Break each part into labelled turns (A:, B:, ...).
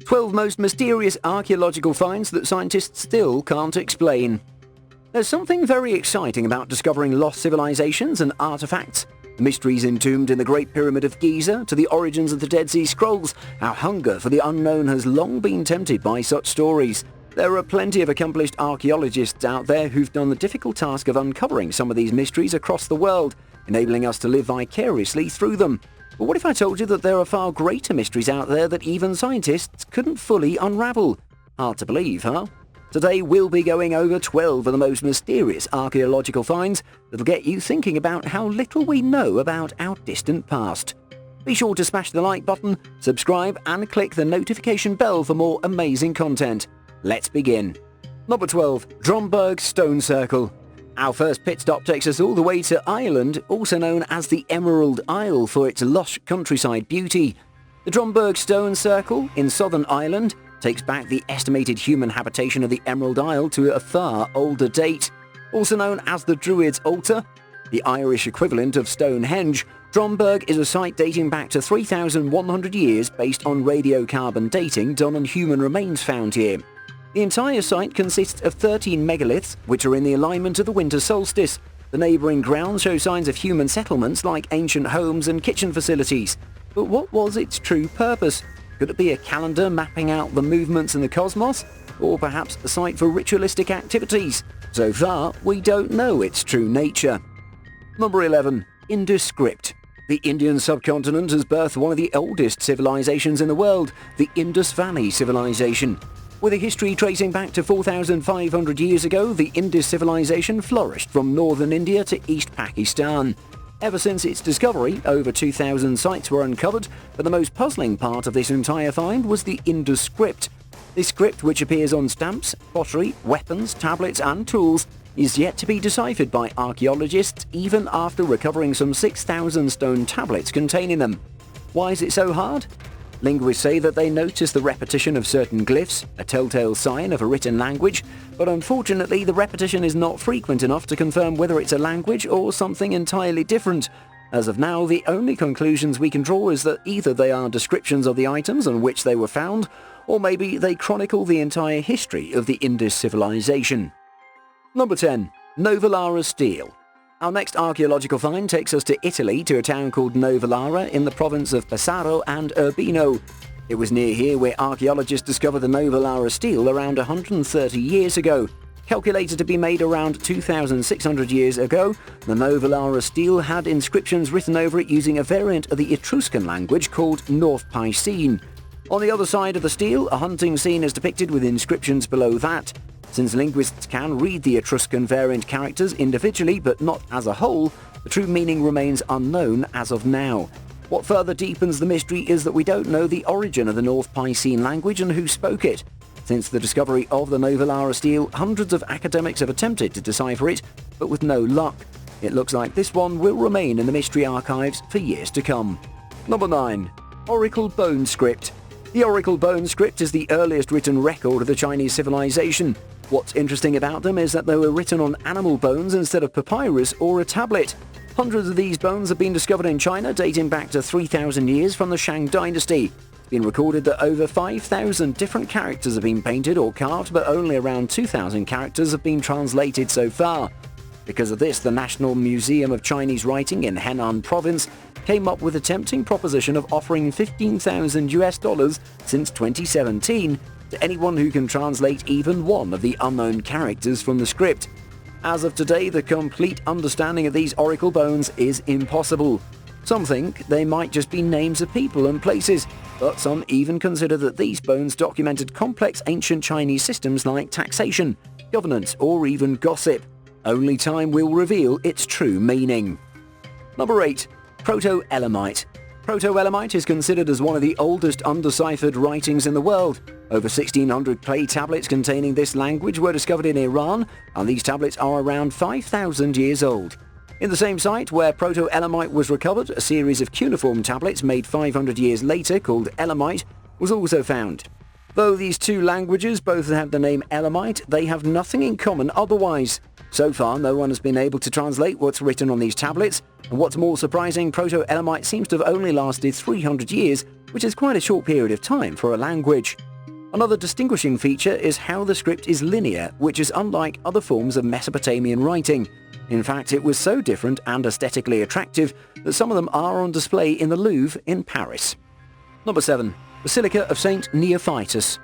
A: 12 most mysterious archaeological finds that scientists still can't explain. There's something very exciting about discovering lost civilizations and artifacts. The mysteries entombed in the Great Pyramid of Giza to the origins of the Dead Sea Scrolls. Our hunger for the unknown has long been tempted by such stories. There are plenty of accomplished archaeologists out there who've done the difficult task of uncovering some of these mysteries across the world, enabling us to live vicariously through them. But what if I told you that there are far greater mysteries out there that even scientists couldn't fully unravel? Hard to believe, huh? Today we'll be going over 12 of the most mysterious archaeological finds that'll get you thinking about how little we know about our distant past. Be sure to smash the like button, subscribe and click the notification bell for more amazing content. Let's begin. Number 12. Dromberg Stone Circle. Our first pit stop takes us all the way to Ireland, also known as the Emerald Isle for its lush countryside beauty. The Dromberg Stone Circle in southern Ireland takes back the estimated human habitation of the Emerald Isle to a far older date. Also known as the Druids' Altar, the Irish equivalent of Stonehenge, Dromberg is a site dating back to 3,100 years based on radiocarbon dating done on human remains found here. The entire site consists of 13 megaliths, which are in the alignment of the winter solstice. The neighbouring grounds show signs of human settlements like ancient homes and kitchen facilities. But what was its true purpose? Could it be a calendar mapping out the movements in the cosmos? Or perhaps a site for ritualistic activities? So far, we don't know its true nature. Number 11. Indescript. The Indian subcontinent has birthed one of the oldest civilizations in the world, the Indus Valley Civilization. With a history tracing back to 4,500 years ago, the Indus civilization flourished from northern India to East Pakistan. Ever since its discovery, over 2,000 sites were uncovered, but the most puzzling part of this entire find was the Indescript. This script, which appears on stamps, pottery, weapons, tablets and tools, is yet to be deciphered by archaeologists even after recovering some 6,000 stone tablets containing them. Why is it so hard? Linguists say that they notice the repetition of certain glyphs, a telltale sign of a written language, but unfortunately the repetition is not frequent enough to confirm whether it's a language or something entirely different. As of now, the only conclusions we can draw is that either they are descriptions of the items on which they were found, or maybe they chronicle the entire history of the Indus civilization. Number 10. Novolara Steel. Our next archaeological find takes us to Italy to a town called Novolara in the province of Pesaro and Urbino. It was near here where archaeologists discovered the Novolara Steel around 130 years ago. Calculated to be made around 2,600 years ago, the Novolara Steel had inscriptions written over it using a variant of the Etruscan language called North Piscine. On the other side of the steel, a hunting scene is depicted with inscriptions below that. Since linguists can read the Etruscan variant characters individually but not as a whole, the true meaning remains unknown as of now. What further deepens the mystery is that we don't know the origin of the North Piscine language and who spoke it. Since the discovery of the Novolara Steel, hundreds of academics have attempted to decipher it, but with no luck. It looks like this one will remain in the mystery archives for years to come. Number 9. Oracle Bone Script. The Oracle Bone Script is the earliest written record of the Chinese civilization. What's interesting about them is that they were written on animal bones instead of papyrus or a tablet. Hundreds of these bones have been discovered in China dating back to 3,000 years from the Shang dynasty. It's been recorded that over 5,000 different characters have been painted or carved, but only around 2,000 characters have been translated so far. Because of this, the National Museum of Chinese Writing in Henan province came up with a tempting proposition of offering $15,000 since 2017 to anyone who can translate even one of the unknown characters from the script. As of today, the complete understanding of these oracle bones is impossible. Some think they might just be names of people and places, but some even consider that these bones documented complex ancient Chinese systems like taxation, governance, or even gossip. Only time will reveal its true meaning. Number 8. Protoelamite. Protoelamite is considered as one of the oldest undeciphered writings in the world. Over 1,600 clay tablets containing this language were discovered in Iran, and these tablets are around 5,000 years old. In the same site where Protoelamite was recovered, a series of cuneiform tablets made 500 years later called Elamite was also found. Though these two languages both have the name Elamite, they have nothing in common otherwise. So far, no one has been able to translate what's written on these tablets, and what's more surprising, Proto-Elamite seems to have only lasted 300 years, which is quite a short period of time for a language. Another distinguishing feature is how the script is linear, which is unlike other forms of Mesopotamian writing. In fact, it was so different and aesthetically attractive that some of them are on display in the Louvre in Paris. Number 7. Basilica of St. Neophytus.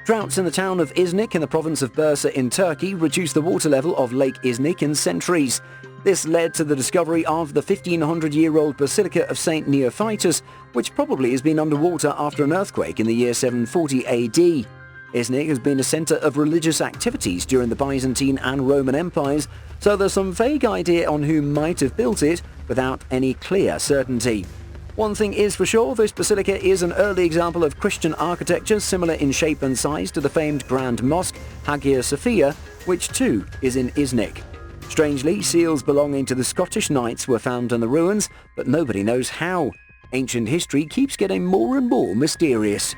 A: Droughts in the town of Iznik in the province of Bursa in Turkey reduced the water level of Lake Iznik in centuries. This led to the discovery of the 1500-year-old Basilica of St. Neophytus, which probably has been underwater after an earthquake in the year 740 AD. Iznik has been a centre of religious activities during the Byzantine and Roman empires, so there's some vague idea on who might have built it without any clear certainty. One thing is for sure, this basilica is an early example of Christian architecture similar in shape and size to the famed Grand Mosque, Hagia Sophia, which too is in Iznik. Strangely, seals belonging to the Scottish knights were found in the ruins, but nobody knows how. Ancient history keeps getting more and more mysterious.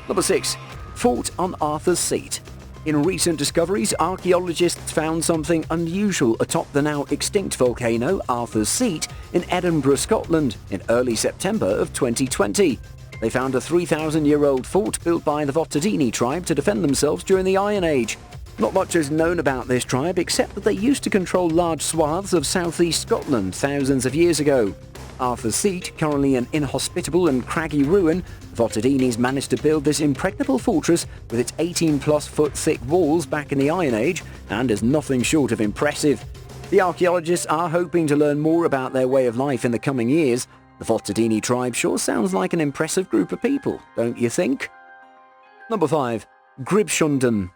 A: Number 6. Fort on Arthur's Seat. In recent discoveries, archaeologists found something unusual atop the now extinct volcano Arthur's Seat in Edinburgh, Scotland, in early September of 2020. They found a 3,000-year-old fort built by the Vottadini tribe to defend themselves during the Iron Age. Not much is known about this tribe except that they used to control large swaths of southeast Scotland thousands of years ago. Arthur's Seat, currently an inhospitable and craggy ruin, the Vottadinis managed to build this impregnable fortress with its 18-plus foot thick walls back in the Iron Age and is nothing short of impressive. The archaeologists are hoping to learn more about their way of life in the coming years. The Vottadini tribe sure sounds like an impressive group of people, don't you think? Number 5. Grishonden.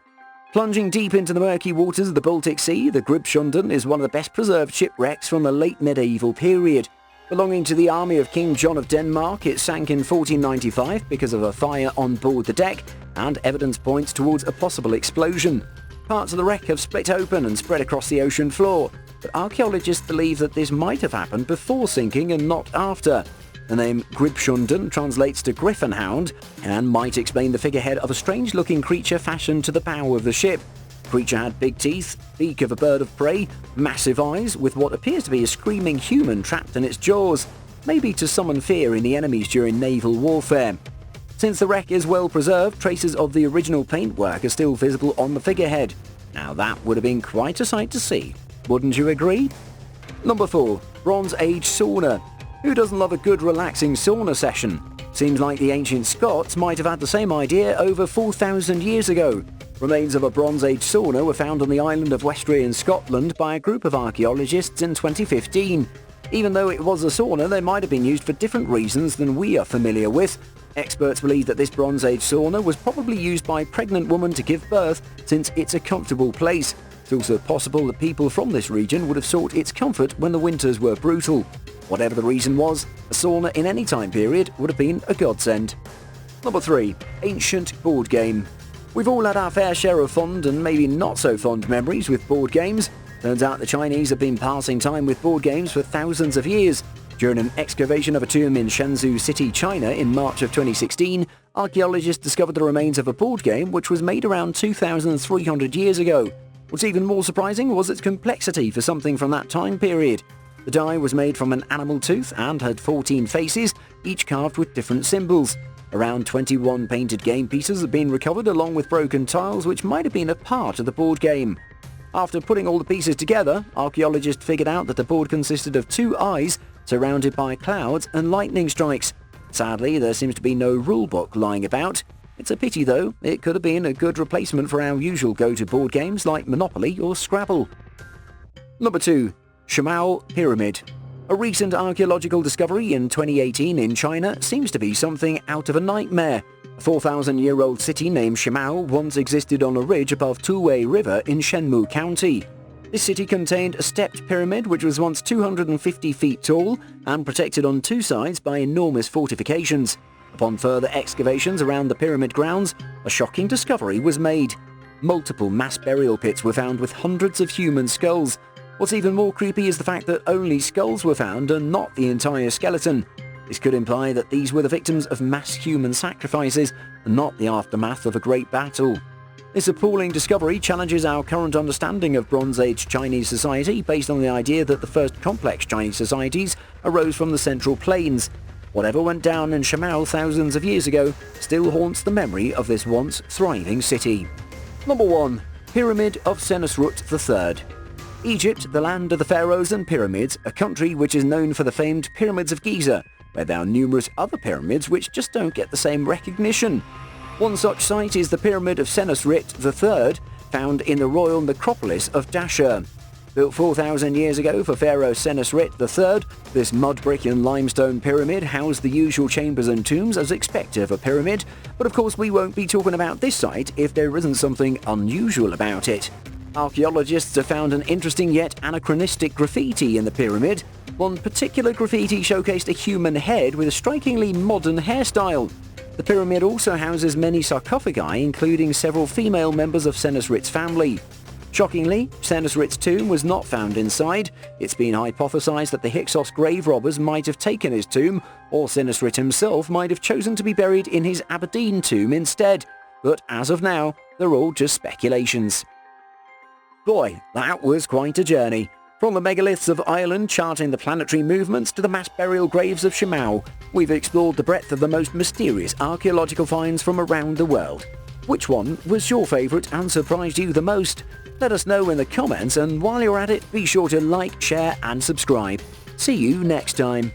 A: Plunging deep into the murky waters of the Baltic Sea, the Grishonden is one of the best preserved shipwrecks from the late medieval period. Belonging to the army of King John of Denmark, it sank in 1495 because of a fire on board the deck, and evidence points towards a possible explosion. Parts of the wreck have split open and spread across the ocean floor, but archaeologists believe that this might have happened before sinking and not after. The name Grishonden translates to griffin hound and might explain the figurehead of a strange-looking creature fashioned to the bow of the ship. The creature had big teeth, beak of a bird of prey, massive eyes, with what appears to be a screaming human trapped in its jaws, maybe to summon fear in the enemies during naval warfare. Since the wreck is well preserved, traces of the original paintwork are still visible on the figurehead. Now that would have been quite a sight to see, wouldn't you agree? Number 4. Bronze Age Sauna. Who doesn't love a good relaxing sauna session? Seems like the ancient Scots might have had the same idea over 4,000 years ago. Remains of a Bronze Age sauna were found on the island of Westray in Scotland by a group of archaeologists in 2015. Even though it was a sauna, they might have been used for different reasons than we are familiar with. Experts believe that this Bronze Age sauna was probably used by a pregnant woman to give birth, since it's a comfortable place. It's also possible that people from this region would have sought its comfort when the winters were brutal. Whatever the reason was, a sauna in any time period would have been a godsend. Number 3. Ancient board game. We've all had our fair share of fond and maybe not so fond memories with board games. Turns out the Chinese have been passing time with board games for thousands of years. During an excavation of a tomb in Shenzhou City, China in March of 2016, archaeologists discovered the remains of a board game which was made around 2,300 years ago. What's even more surprising was its complexity for something from that time period. The die was made from an animal tooth and had 14 faces, each carved with different symbols. Around 21 painted game pieces have been recovered along with broken tiles which might have been a part of the board game. After putting all the pieces together, archaeologists figured out that the board consisted of 2 eyes surrounded by clouds and lightning strikes. Sadly, there seems to be no rulebook lying about. It's a pity though, it could have been a good replacement for our usual go-to board games like Monopoly or Scrabble. Number 2. Shamal Pyramid. A recent archaeological discovery in 2018 in China seems to be something out of a nightmare. A 4,000-year-old city named Shamal once existed on a ridge above Tuwei River in Shenmu County. This city contained a stepped pyramid which was once 250 feet tall and protected on 2 sides by enormous fortifications. Upon further excavations around the pyramid grounds, a shocking discovery was made. Multiple mass burial pits were found with hundreds of human skulls. What's even more creepy is the fact that only skulls were found and not the entire skeleton. This could imply that these were the victims of mass human sacrifices and not the aftermath of a great battle. This appalling discovery challenges our current understanding of Bronze Age Chinese society based on the idea that the first complex Chinese societies arose from the Central Plains. Whatever went down in Shamal thousands of years ago still haunts the memory of this once thriving city. Number 1. Pyramid of Senus III. Egypt, the land of the pharaohs and pyramids, a country which is known for the famed Pyramids of Giza, where there are numerous other pyramids which just don't get the same recognition. One such site is the Pyramid of Senus III, found in the royal necropolis of Dashur. Built 4,000 years ago for Pharaoh Senus III, this mud brick and limestone pyramid housed the usual chambers and tombs as expected of a pyramid, but of course we won't be talking about this site if there isn't something unusual about it. Archaeologists have found an interesting yet anachronistic graffiti in the pyramid. One particular graffiti showcased a human head with a strikingly modern hairstyle. The pyramid also houses many sarcophagi, including several female members of Senusrit's family. Shockingly, Senusrit's tomb was not found inside. It's been hypothesized that the Hyksos grave robbers might have taken his tomb, or Senusrit himself might have chosen to be buried in his Aberdeen tomb instead. But as of now, they're all just speculations. Boy, that was quite a journey. From the megaliths of Ireland charting the planetary movements to the mass burial graves of Shamal, we've explored the breadth of the most mysterious archaeological finds from around the world. Which one was your favourite and surprised you the most? Let us know in the comments, and while you're at it, be sure to like, share and subscribe. See you next time.